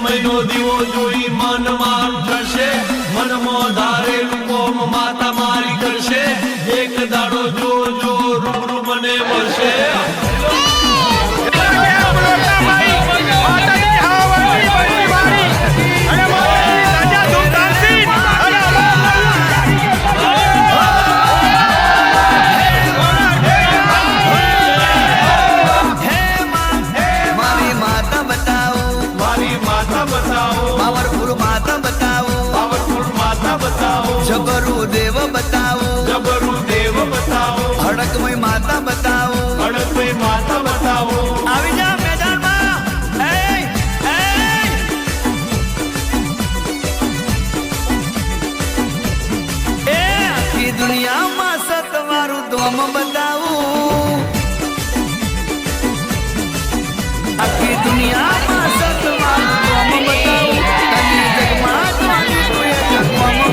મહિનો દીવો જોઈ મન માર થશે મનમો ધારેલું કોમ માતા મારી કરશે એક દાડો જો જો રૂબરૂ મને મળશે જબરુ દેવ બતાવો હડકમય માતા બતાવો આવી જા મેદાનમાં એ આખી દુનિયામાં સતવારું ધોમ બતાવું આખી દુનિયામાં સતવારું ધોમ બતાવું તને જગમાં જોવાની કોઈ જગમાં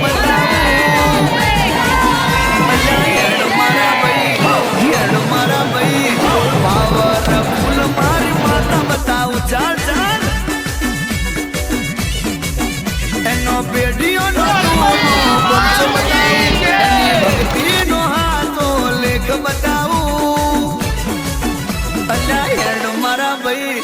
બતાવું ચાલ ચાલ એનો પેઢીઓ નો ભક્તિ નો હાથો લેખ બતાવું અલ્યા હેડ મારા ભાઈ